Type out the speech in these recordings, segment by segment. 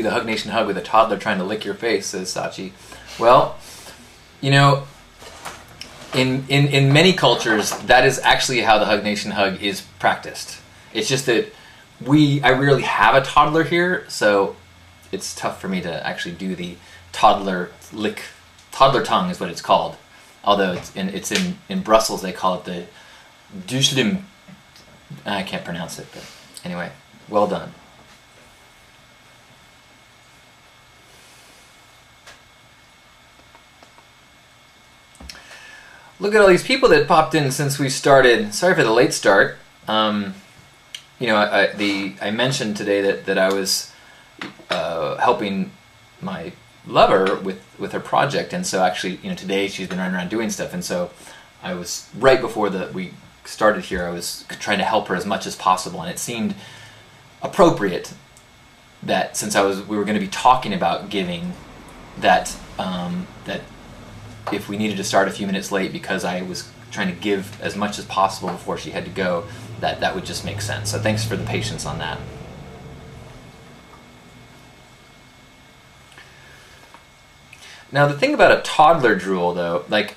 the Hug Nation hug with a toddler trying to lick your face, says Sachi. Well, you know, in many cultures, that is actually how the Hug Nation hug is practiced. It's just that I rarely have a toddler here, so it's tough for me to actually do the toddler lick. Toddler tongue is what it's called. Although it's in Brussels, they call it the Duschlim. I can't pronounce it, but anyway, well done. Look at all these people that popped in since we started. Sorry for the late start. You know, I mentioned today that I was helping my lover with her project, and so actually, you know, today she's been running around doing stuff, and so I was right before we started here. I was trying to help her as much as possible, and it seemed appropriate that since we were going to be talking about giving, that if we needed to start a few minutes late because I was trying to give as much as possible before she had to go, that would just make sense. So thanks for the patience on that. Now the thing about a toddler drool, though, like,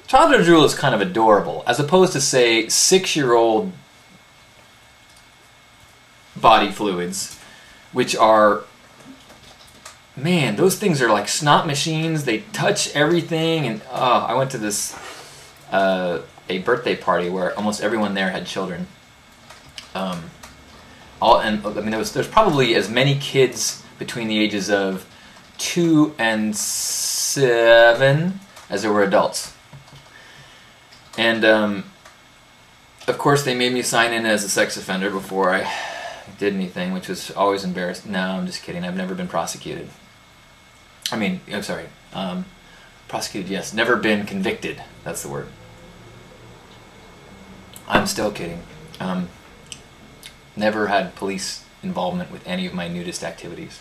toddler drool is kind of adorable, as opposed to, say, 6-year-old body fluids, which are, man, those things are like snot machines. They touch everything, and I went to this a birthday party where almost everyone there had children. There's probably as many kids between the ages of 2 and 7 as there were adults. And of course they made me sign in as a sex offender before I did anything, which was always embarrassing. No, I'm just kidding. I've never been prosecuted. Prosecuted, yes. Never been convicted. That's the word. I'm still kidding. Never had police involvement with any of my nudist activities.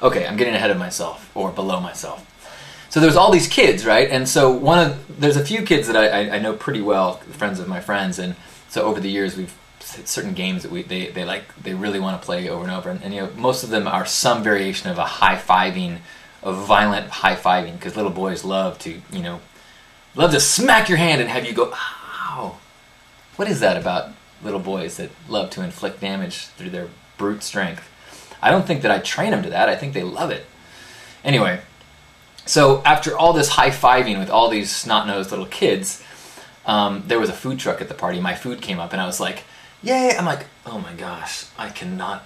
Okay, I'm getting ahead of myself, or below myself. So there's all these kids, right? And so there's a few kids that I know pretty well, friends of my friends, and so over the years we've certain games that they really want to play over and over, and you know, most of them are some variation of a high-fiving, of violent high-fiving, because little boys love to smack your hand and have you go, ow. What is that about little boys that love to inflict damage through their brute strength? I don't think that I train them to that. I think they love it. Anyway, so after all this high-fiving with all these snot-nosed little kids, there was a food truck at the party. My food came up, and I was like, yay! I'm like, oh my gosh, I cannot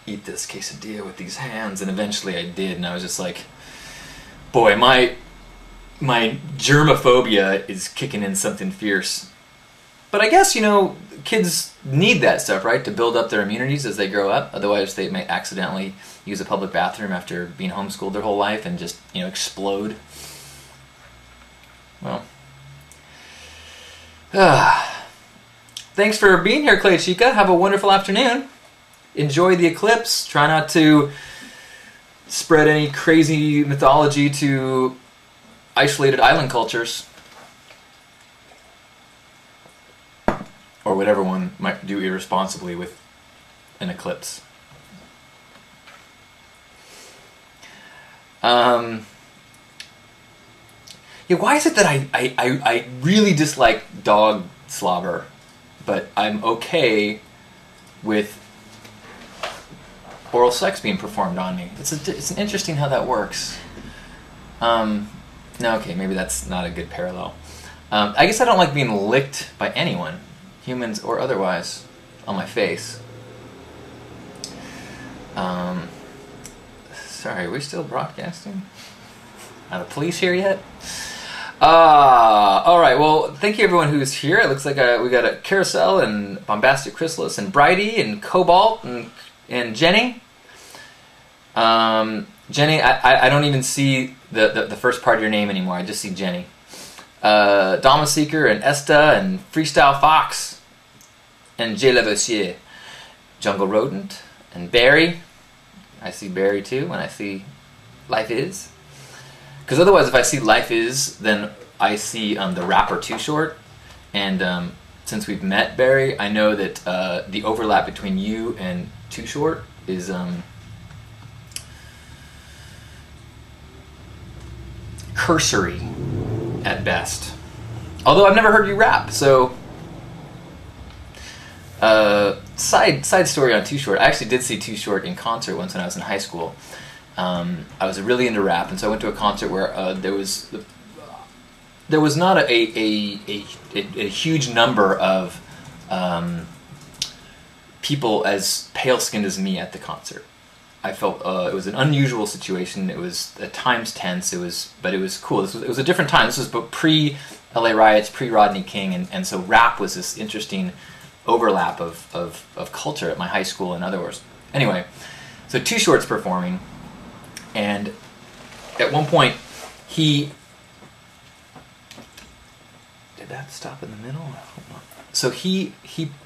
eat this quesadilla with these hands. And eventually I did, and I was just like, boy, my germophobia is kicking in something fierce. But I guess, you know, kids need that stuff, right, to build up their immunities as they grow up. Otherwise they might accidentally use a public bathroom after being homeschooled their whole life and just, you know, explode. Well. Thanks for being here, Clay Chica. Have a wonderful afternoon. Enjoy the eclipse. Try not to spread any crazy mythology to isolated island cultures. Or whatever one might do irresponsibly with an eclipse. Yeah, why is it that I really dislike dog slobber, but I'm okay with oral sex being performed on me? It's interesting how that works. No, okay, maybe that's not a good parallel. I guess I don't like being licked by anyone, humans or otherwise, on my face. Sorry, are we still broadcasting? Are the police here yet? Alright, well, thank you everyone who's here. It looks like we got a Carousel and Bombastic Chrysalis and Bridie and Cobalt and Jenny. Jenny, I don't even see the first part of your name anymore. I just see Jenny. Dama Seeker and Esta and Freestyle Fox and J. Lavoisier. Jungle Rodent and Barry. I see Barry too when I see Life Is. Because otherwise, if I see Life Is, then I see the rapper Too Short. And since we've met, Barry, I know that the overlap between you and Too Short is cursory at best. Although I've never heard you rap, so side story on Too Short. I actually did see Too Short in concert once when I was in high school. I was really into rap, and so I went to a concert where there was not a huge number of people as pale-skinned as me at the concert. I felt it was an unusual situation. It was at times tense. But it was cool. It was a different time. This was pre-LA riots, pre-Rodney King, and so rap was this interesting overlap of culture at my high school. In other words, anyway, so Too Short's performing, and at one point he did that stop in the middle. So he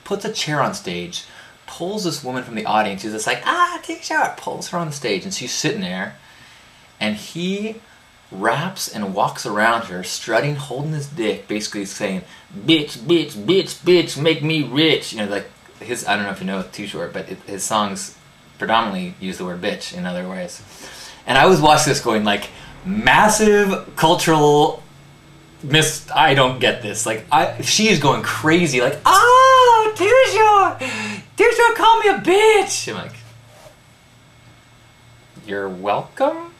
puts a chair on stage, pulls this woman from the audience who's just like, Too Short, pulls her on the stage, and she's sitting there, and he raps and walks around her, strutting, holding his dick, basically saying, bitch, bitch, bitch, bitch, make me rich. You know, like I don't know if you know Too Short, but his songs predominantly use the word bitch in other ways. And I was watching this going like, massive cultural I don't get this. Like, she is going crazy, like, Too Short called me a bitch. I'm like, you're welcome?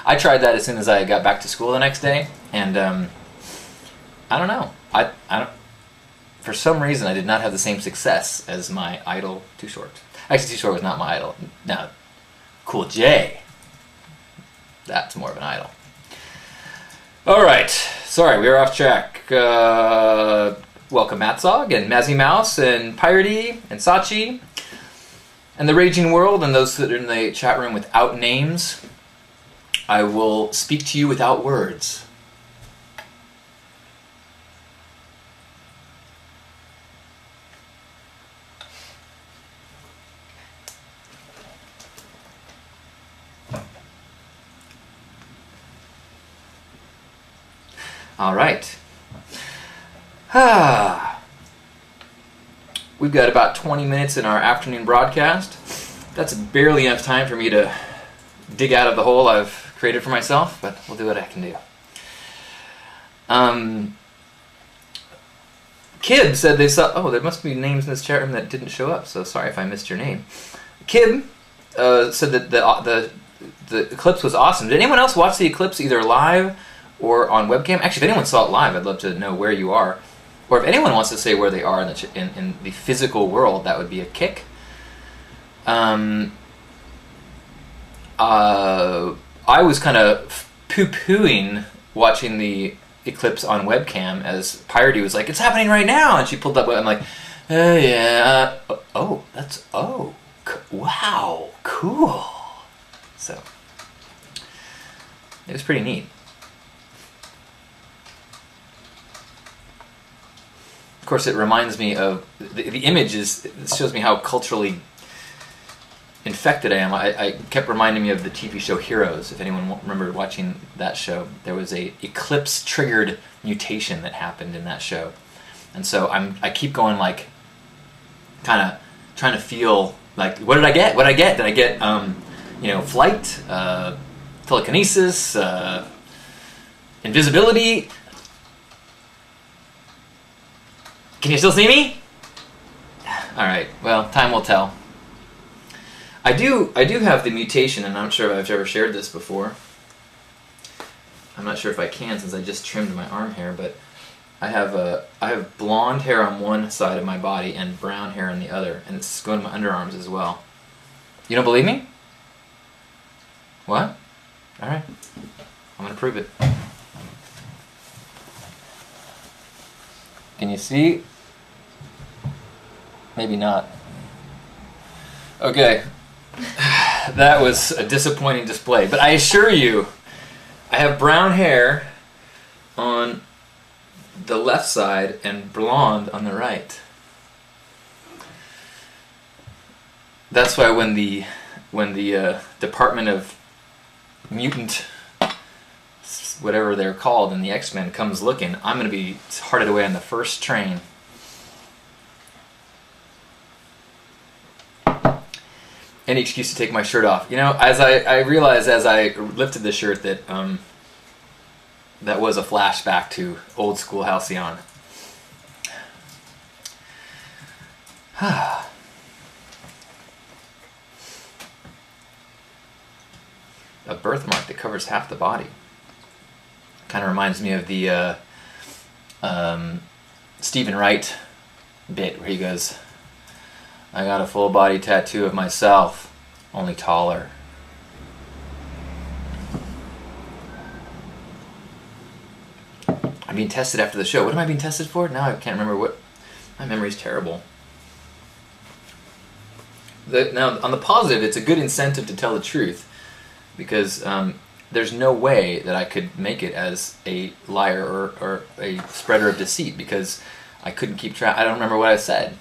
I tried that as soon as I got back to school the next day, and I don't know. I don't. For some reason, I did not have the same success as my idol, Too Short. Actually, Too Short was not my idol. Now, Cool J, that's more of an idol. All right, sorry, we were off track. Welcome Matzog and Mazzy Mouse and Piratey and Sachi and the Raging World and those that are in the chat room without names. I will speak to you without words. All right. We've got about 20 minutes in our afternoon broadcast. That's barely enough time for me to dig out of the hole I've created for myself, but we'll do what I can do. Kib said they saw... there must be names in this chat room that didn't show up, so sorry if I missed your name. Kib said that the eclipse was awesome. Did anyone else watch the eclipse either live or on webcam? Actually, if anyone saw it live, I'd love to know where you are. Or if anyone wants to say where they are in the physical world, that would be a kick. I was kind of poo-pooing watching the eclipse on webcam as Piratey was like, it's happening right now! And she pulled up, I'm like, oh yeah, wow, cool. So, it was pretty neat. Of course, it reminds me of the image. It shows me how culturally infected I am. I kept reminding me of the TV show Heroes. If anyone remembered watching that show, there was a eclipse-triggered mutation that happened in that show, and so I keep going like, kind of trying to feel like, what did I get? What did I get? Did I get flight, telekinesis, invisibility? Can you still see me? All right. Well, time will tell. I do have the mutation, and I'm not sure if I've ever shared this before. I'm not sure if I can since I just trimmed my arm hair, but I have blonde hair on one side of my body and brown hair on the other, and it's going to my underarms as well. You don't believe me? What? All right. I'm going to prove it. Can you see? Maybe not. Okay. That was a disappointing display. But I assure you, I have brown hair on the left side and blonde on the right. That's why when the Department of Mutant, whatever they're called in the X-Men, comes looking, I'm going to be hearted away on the first train. Any excuse to take my shirt off. You know, as I realized as I lifted the shirt that that was a flashback to old school Halcyon. A birthmark that covers half the body. Kind of reminds me of the Stephen Wright bit where he goes, I got a full body tattoo of myself, only taller. I'm being tested after the show. What am I being tested for? Now I can't remember what. My memory's terrible. Now, on the positive, it's a good incentive to tell the truth, because there's no way that I could make it as a liar or a spreader of deceit, because I couldn't keep track. I don't remember what I said.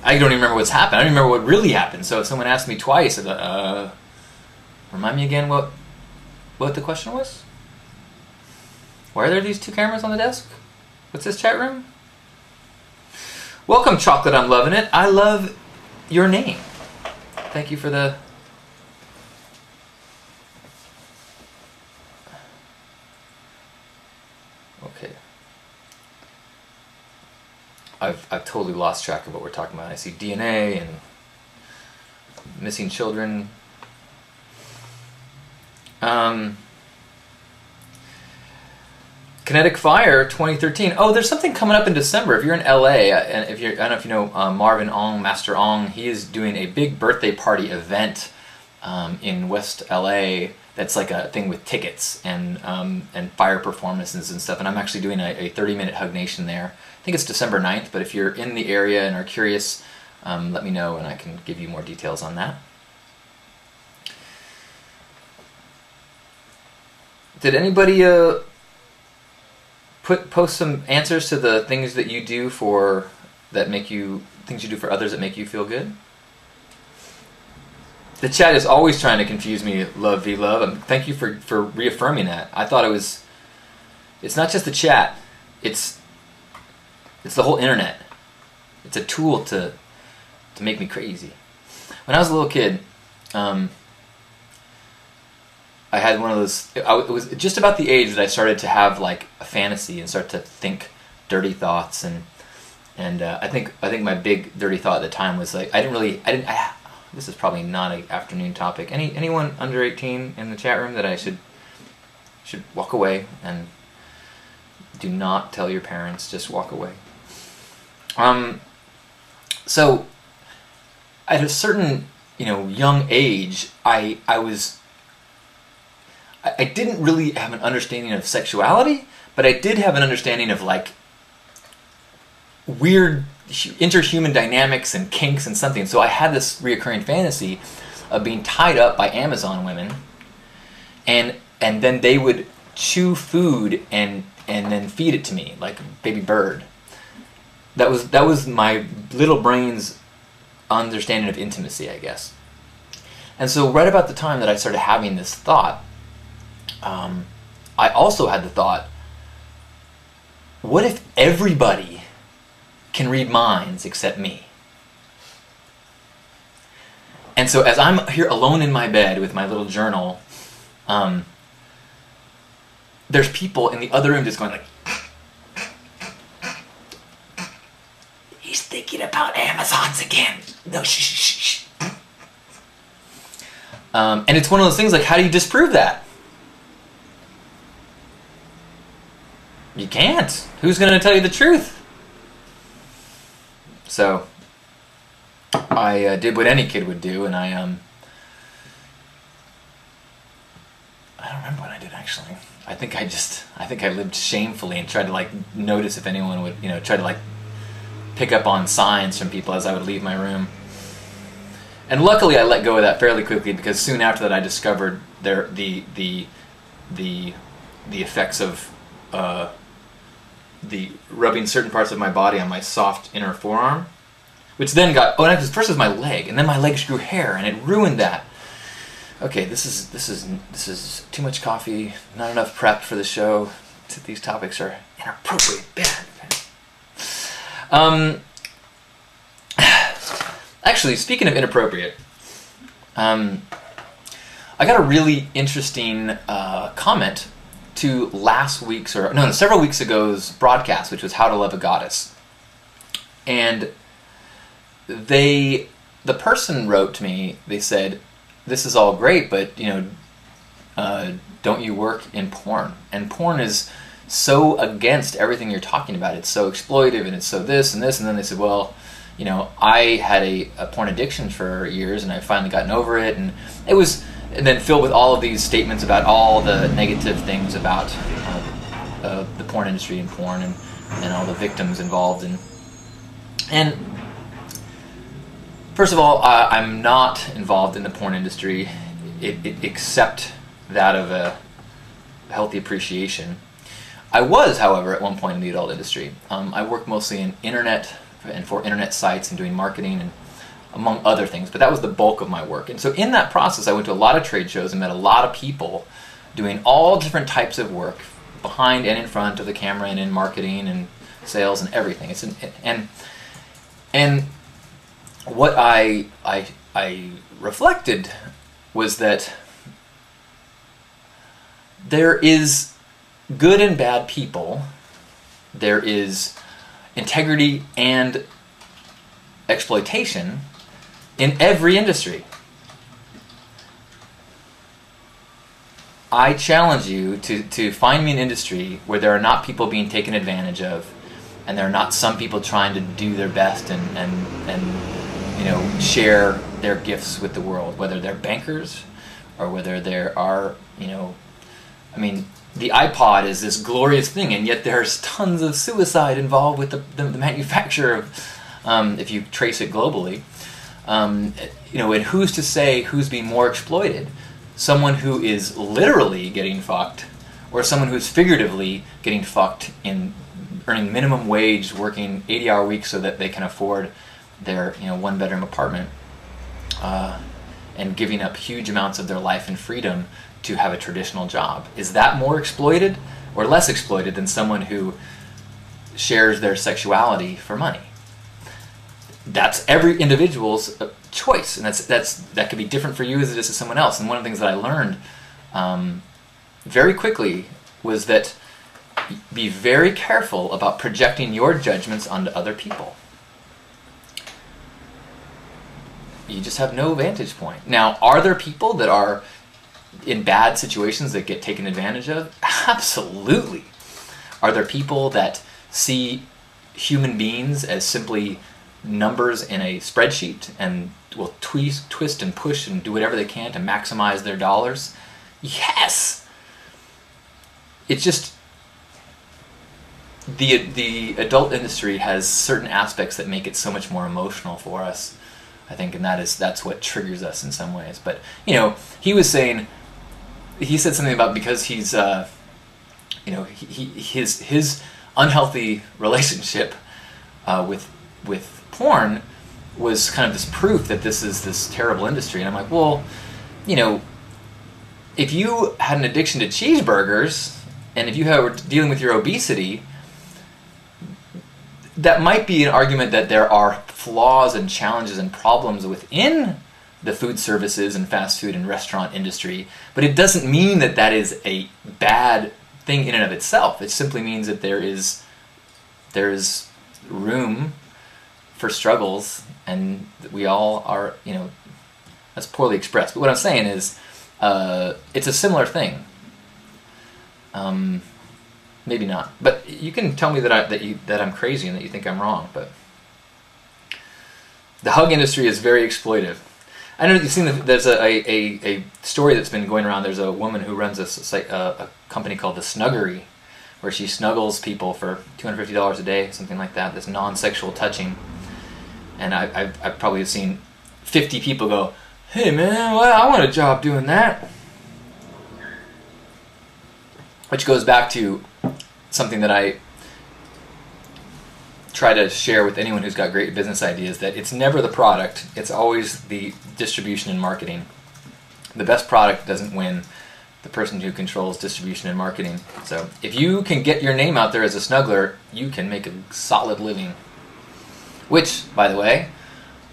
I don't even remember what's happened. I don't even remember what really happened. So if someone asked me twice, remind me again what the question was? Why are there these two cameras on the desk? What's this chat room? Welcome, Chocolate, I'm loving it. I love your name. Thank you for the... Okay. I've totally lost track of what we're talking about. I see DNA and missing children. Kinetic Fire 2013. Oh, there's something coming up in December. If you're in LA, and if you're, I don't know if you know Marvin Ong, Master Ong, he is doing a big birthday party event in West LA. That's like a thing with tickets and fire performances and stuff. And I'm actually doing a 30-minute Hug Nation there. I think it's December 9th, but if you're in the area and are curious, let me know and I can give you more details on that. Did anybody post some answers to the things that you do for things you do for others that make you feel good? The chat is always trying to confuse me, love v love. Thank you for reaffirming that. I thought it's not just the chat, it's the whole internet. It's a tool to make me crazy. When I was a little kid, I had one of those. It was just about the age that I started to have like a fantasy and start to think dirty thoughts, and I think my big dirty thought at the time was like this is probably not an afternoon topic. Anyone under 18 in the chat room that I should walk away, and do not tell your parents. Just walk away. So at a certain young age, I didn't really have an understanding of sexuality, but I did have an understanding of like weird interhuman dynamics and kinks and something. So I had this reoccurring fantasy of being tied up by Amazon women, and then they would chew food and then feed it to me like a baby bird. That was my little brain's understanding of intimacy, I guess. And so right about the time that I started having this thought, I also had the thought, what if everybody can read minds except me? And so as I'm here alone in my bed with my little journal, there's people in the other room just going like, he's thinking about Amazons again. No, shh. And it's one of those things like, how do you disprove that? You can't. Who's going to tell you the truth? So I did what any kid would do, and I don't remember what I did actually. I think I lived shamefully and tried to like notice if anyone would, try to like pick up on signs from people as I would leave my room. And luckily I let go of that fairly quickly, because soon after that I discovered the effects of the rubbing certain parts of my body on my soft inner forearm, which then first it was my leg, and then my legs grew hair, and it ruined that. Okay, this is too much coffee, not enough prep for the show. These topics are inappropriate, bad. Actually, speaking of inappropriate, I got a really interesting comment to several weeks ago's broadcast, which was How to Love a Goddess. And the person wrote to me, they said, this is all great, but, don't you work in porn? And porn is so against everything you're talking about. It's so exploitive, and it's so this and this. And then they said, well, I had a porn addiction for years, and I've finally gotten over it. And it was... And then filled with all of these statements about all the negative things about the porn industry and porn and all the victims involved. And first of all, I'm not involved in the porn industry except that of a healthy appreciation. I was, however, at one point in the adult industry. I worked mostly in internet and for internet sites and doing marketing and among other things, but that was the bulk of my work. And so in that process, I went to a lot of trade shows and met a lot of people doing all different types of work, behind and in front of the camera and in marketing and sales and everything. And what I reflected was that there is good and bad people. There is integrity and exploitation in every industry. I challenge you to find me an industry where there are not people being taken advantage of, and there are not some people trying to do their best and share their gifts with the world, whether they're bankers or whether there are, the iPod is this glorious thing, and yet there's tons of suicide involved with the manufacturer of, if you trace it globally. And who's to say who's being more exploited? Someone who is literally getting fucked, or someone who's figuratively getting fucked in earning minimum wage, working 80-hour weeks so that they can afford their one-bedroom apartment, and giving up huge amounts of their life and freedom to have a traditional job. Is that more exploited or less exploited than someone who shares their sexuality for money? That's every individual's choice, and that could be different for you as it is to someone else. And one of the things that I learned very quickly was that be very careful about projecting your judgments onto other people. You just have no vantage point. Now, are there people that are in bad situations that get taken advantage of? Absolutely. Are there people that see human beings as simply numbers in a spreadsheet and will twist and push and do whatever they can to maximize their dollars? Yes. It's just the adult industry has certain aspects that make it so much more emotional for us, I think, and that's what triggers us in some ways. But he said something about because he's his unhealthy relationship with porn was kind of this proof that this is this terrible industry. And I'm like, well, if you had an addiction to cheeseburgers, and if you were dealing with your obesity, that might be an argument that there are flaws and challenges and problems within the food services and fast food and restaurant industry, but it doesn't mean that that is a bad thing in and of itself. It simply means that there is room for struggles, and we all are, that's poorly expressed. But what I'm saying is, it's a similar thing. Maybe not, but you can tell me that I'm crazy and that you think I'm wrong. But the hug industry is very exploitive. I don't know if you've seen there's a story that's been going around. There's a woman who runs a company called The Snuggery, where she snuggles people for $250 a day, something like that. This non-sexual touching, and I've probably seen 50 people go, "Hey man, well, I want a job doing that," which goes back to something that I try to share with anyone who's got great business ideas, that it's never the product, it's always the distribution and marketing. The best product doesn't win, the person who controls distribution and marketing. So if you can get your name out there as a snuggler, you can make a solid living. Which, by the way,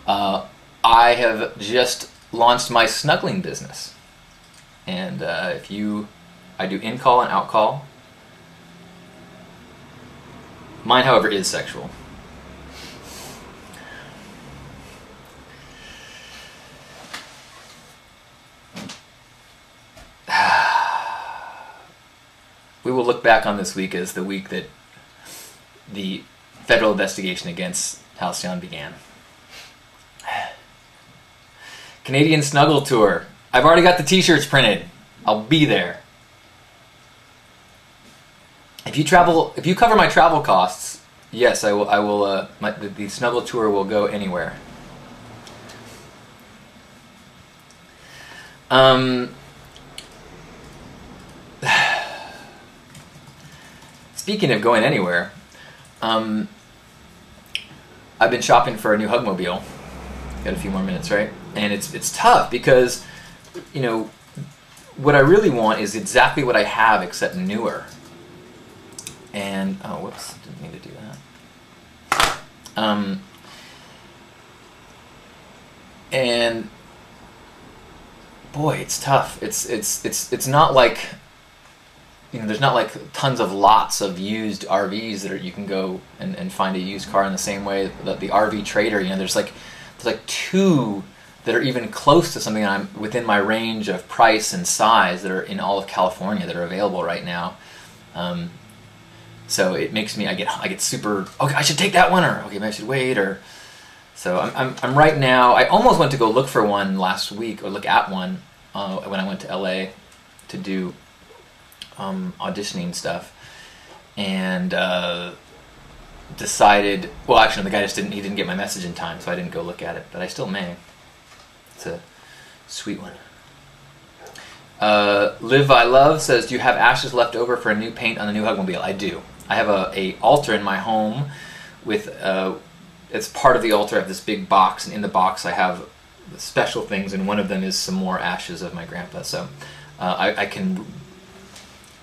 I have just launched my snuggling business. And I do in-call and out-call. Mine, however, is sexual. We will look back on this week as the week that the federal investigation against Halcyon began. Canadian Snuggle Tour. I've already got the t-shirts printed. I'll be there. If you cover my travel costs, yes, I will. The Snuggle Tour will go anywhere. Speaking of going anywhere, I've been shopping for a new Hugmobile. Got a few more minutes, right? And it's tough because, you know, what I really want is exactly what I have except newer. And oh, whoops, didn't mean to do that. And boy, it's tough. It's not like, you know, there's not like tons of lots of used RVs that you can go and find a used car in the same way that the RV Trader, you know, there's like two that are even close to something I'm within my range of price and size that are in all of California that are available right now. So it makes me, I get super, okay, I should take that one, or okay, maybe I should wait, or so I'm right now. I almost went to go look for one last week, or look at one when I went to LA to do auditioning stuff, and decided, well, actually, the guy he didn't get my message in time, so I didn't go look at it, but I still may. It's a sweet one. Live I Love says, do you have ashes left over for a new paint on the new Hugmobile? I do. I have a altar in my home with, as part of the altar I have this big box, and in the box I have special things, and one of them is some more ashes of my grandpa. So I can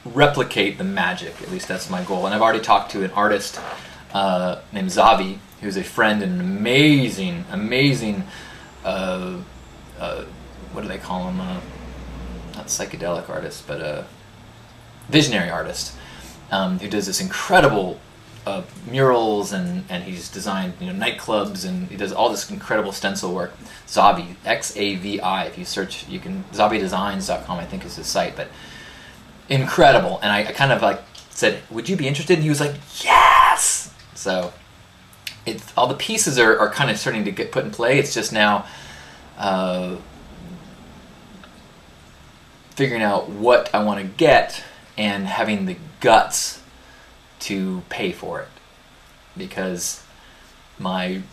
replicate the magic, at least that's my goal. And I've already talked to an artist named Zavi, who's a friend and an amazing, what do they call him? Not psychedelic artist, but a visionary artist, who does this incredible murals, and he's designed, you know, nightclubs, and he does all this incredible stencil work. Zavi, X-A-V-I. If you search, you can, ZaviDesigns.com, I think is his site, but incredible. And I kind of like said, would you be interested? And he was like, yes! So all the pieces are kind of starting to get put in play. It's just now figuring out what I want to get and having the guts to pay for it, because I'm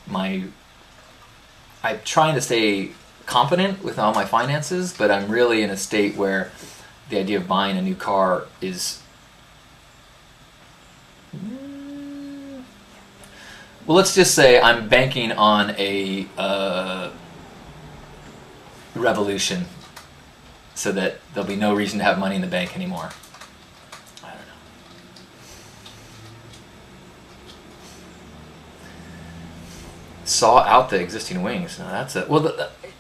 trying to stay confident with all my finances, but I'm really in a state where the idea of buying a new car is, well, let's just say I'm banking on a revolution, so that there'll be no reason to have money in the bank anymore. I don't know. Saw out the existing wings. No, that's it. Well,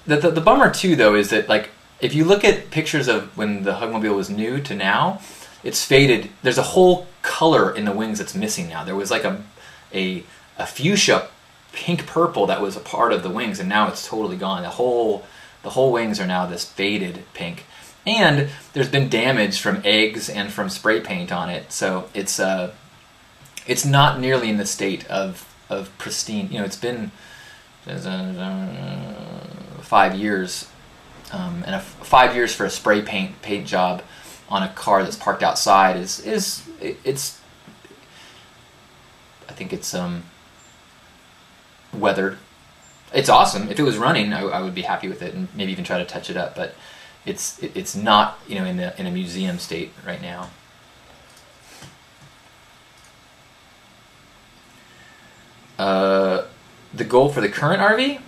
the bummer too, though, is that, like, if you look at pictures of when the Hugmobile was new to now, it's faded. There's a whole color in the wings that's missing now. There was like a fuchsia pink purple that was a part of the wings, and now it's totally gone. The whole wings are now this faded pink. And there's been damage from eggs and from spray paint on it, so it's not nearly in the state of pristine. You know, it's been 5 years, and 5 years for a spray paint job on a car that's parked outside is I think it's weathered. It's awesome. If it was running, I would be happy with it and maybe even try to touch it up, but it's not, you know, in a museum state right now. The goal for the current RV?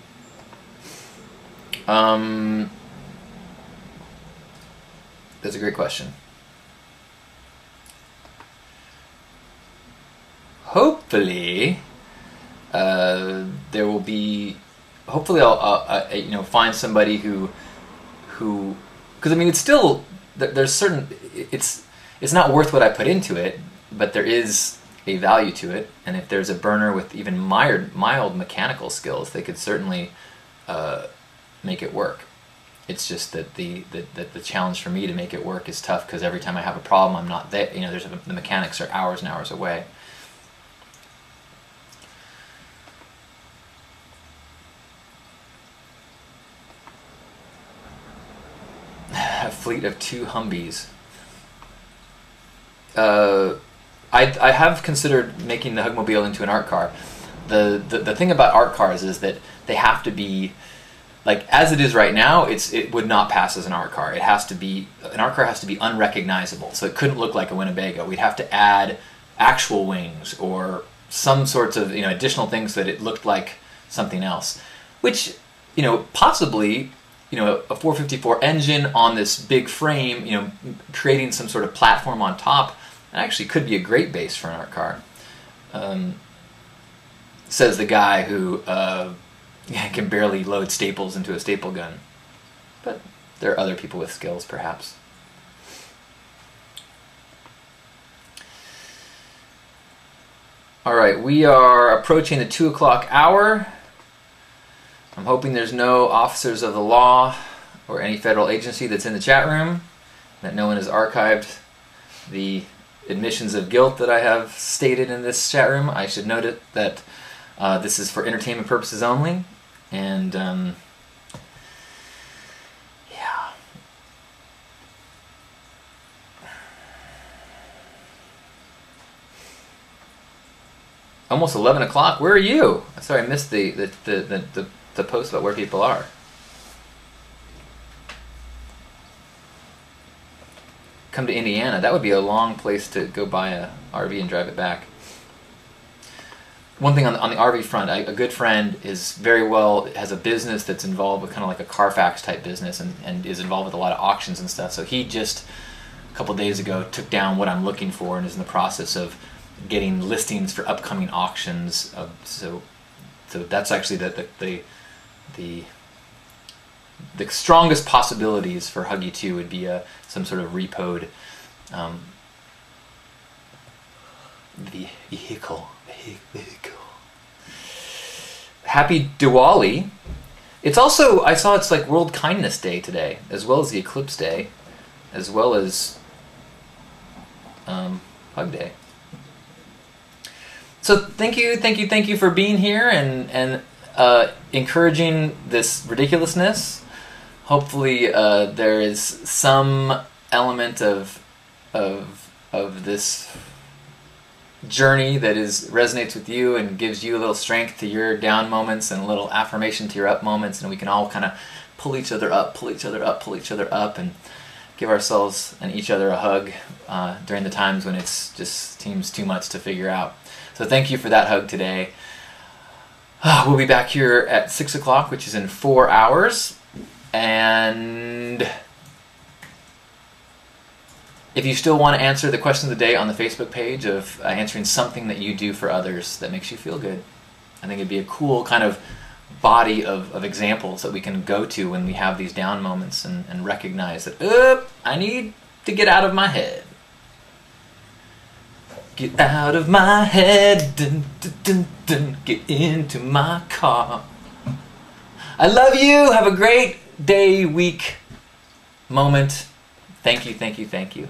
That's a great question. Hopefully, there will be. Hopefully, I'll you know, find somebody who Because I mean, it's still there's certain it's not worth what I put into it, but there is a value to it. And if there's a burner with even mild mechanical skills, they could certainly make it work. It's just that the challenge for me to make it work is tough, because every time I have a problem, I'm not there. You know, the mechanics are hours and hours away. A fleet of 2 Humvees. I have considered making the Hugmobile into an art car. The thing about art cars is that they have to be, like, as it is right now, it would not pass as an art car. It has to be, an art car has to be unrecognizable, so it couldn't look like a Winnebago. We'd have to add actual wings or some sorts of, you know, additional things so that it looked like something else, which, you know, possibly, you know, a 454 engine on this big frame, you know, creating some sort of platform on top, actually could be a great base for an art car. Says the guy who can barely load staples into a staple gun. But there are other people with skills, perhaps. All right, we are approaching the 2 o'clock hour. I'm hoping there's no officers of the law or any federal agency that's in the chat room, that no one has archived the admissions of guilt that I have stated in this chat room. I should note it that this is for entertainment purposes only, and yeah. Almost 11 o'clock. Where are you? Sorry, I missed the post about where people are. Come to Indiana. That would be a long place to go buy a RV and drive it back. One thing on the RV front, a good friend is has a business that's involved with kind of like a Carfax type business, and is involved with a lot of auctions and stuff. So he just a couple days ago took down what I'm looking for and is in the process of getting listings for upcoming auctions. So that's actually the strongest possibilities for Huggy 2 would be some sort of repoed vehicle. Happy Diwali. It's also, I saw it's like World Kindness Day today, as well as the Eclipse Day, as well as Hug Day. So thank you for being here and encouraging this ridiculousness. Hopefully there is some element of this journey that resonates with you and gives you a little strength to your down moments and a little affirmation to your up moments, and we can all kind of pull each other up, and give ourselves and each other a hug during the times when it's just seems too much to figure out. So thank you for that hug today. We'll be back here at 6 o'clock, which is in 4 hours. And if you still want to answer the question of the day on the Facebook page of answering something that you do for others that makes you feel good, I think it'd be a cool kind of body of examples that we can go to when we have these down moments and recognize that, I need to get out of my head. Get out of my head, dun, dun, dun, dun, get into my car. I love you. Have a great day, week, moment. Thank you, thank you, thank you.